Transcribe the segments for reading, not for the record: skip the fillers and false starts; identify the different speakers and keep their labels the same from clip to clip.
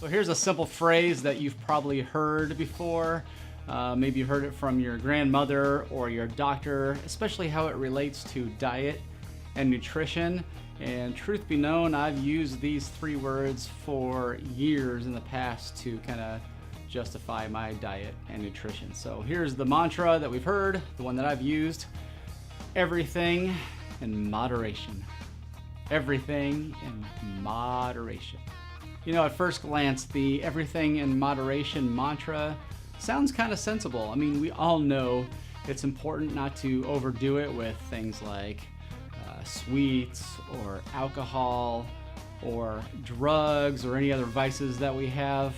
Speaker 1: So here's a simple phrase that you've probably heard before. Maybe you heard it from your grandmother or your doctor, especially how it relates to diet and nutrition. And truth be known, I've used these three words for years in the past to kind of justify my diet and nutrition. So here's the mantra that we've heard, the one that I've used: everything in moderation. Everything in moderation. You know, at first glance, the everything in moderation mantra sounds kind of sensible. I mean, we all know it's important not to overdo it with things like sweets or alcohol or drugs or any other vices that we have.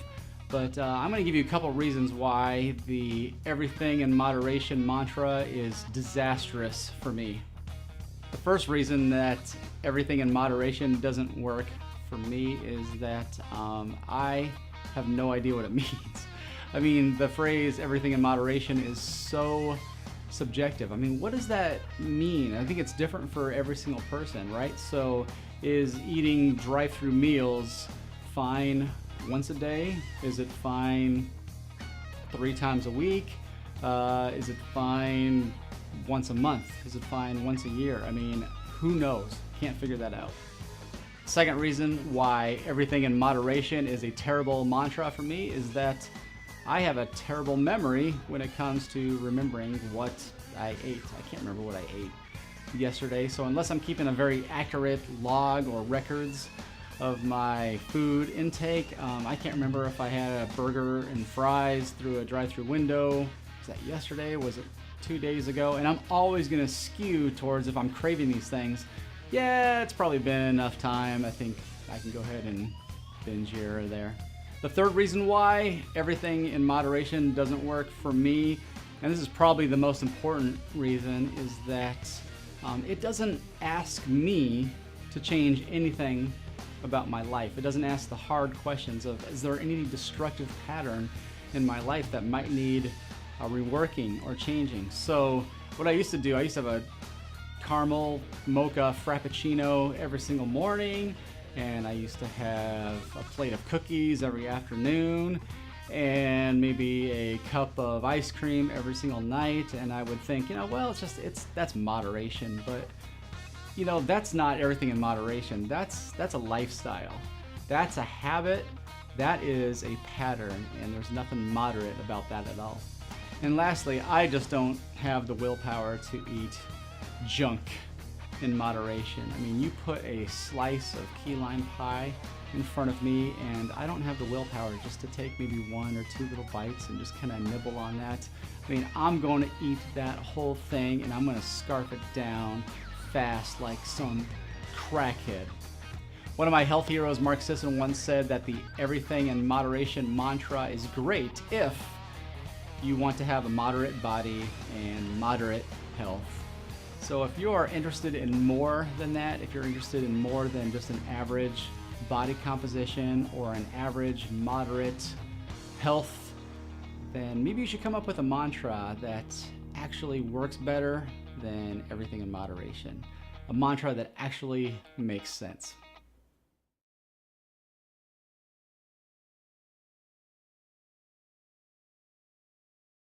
Speaker 1: But I'm going to give you a couple reasons why the everything in moderation mantra is disastrous for me. The first reason that everything in moderation doesn't work for me is that I have no idea what it means. I mean, the phrase everything in moderation is so subjective. I mean, what does that mean? I think it's different for every single person, right? So is eating drive-through meals fine once a day? Is it fine 3 times a week? Is it fine once a month? Is it fine once a year? I mean, who knows? Can't figure that out. Second reason why everything in moderation is a terrible mantra for me is that I have a terrible memory when it comes to remembering what I ate. I can't remember what I ate yesterday, so unless I'm keeping a very accurate log or records of my food intake, I can't remember if I had a burger and fries through a drive-through window. Was that yesterday? Was it 2 days ago? And I'm always going to skew towards, if I'm craving these things, yeah, it's probably been enough time. I think I can go ahead and binge here or there. The third reason why everything in moderation doesn't work for me, and this is probably the most important reason, is that it doesn't ask me to change anything about my life. It doesn't ask the hard questions of, is there any destructive pattern in my life that might need reworking or changing? So what I used to do, I used to have a caramel mocha frappuccino every single morning, and I used to have a plate of cookies every afternoon and maybe a cup of ice cream every single night. And I would think, well, that's moderation, but that's not everything in moderation. That's a lifestyle. That's a habit. That is a pattern, and there's nothing moderate about that at all. And lastly, I just don't have the willpower to eat junk in moderation. I mean, you put a slice of key lime pie in front of me, and I don't have the willpower just to take maybe 1 or 2 little bites and just kind of nibble on that. I mean, I'm going to eat that whole thing, and I'm going to scarf it down fast like some crackhead. One of my health heroes, Mark Sisson, once said that the everything in moderation mantra is great if you want to have a moderate body and moderate health. So if you're interested in more than that, if you're interested in more than just an average body composition or an average moderate health, then maybe you should come up with a mantra that actually works better than everything in moderation. A mantra that actually makes sense.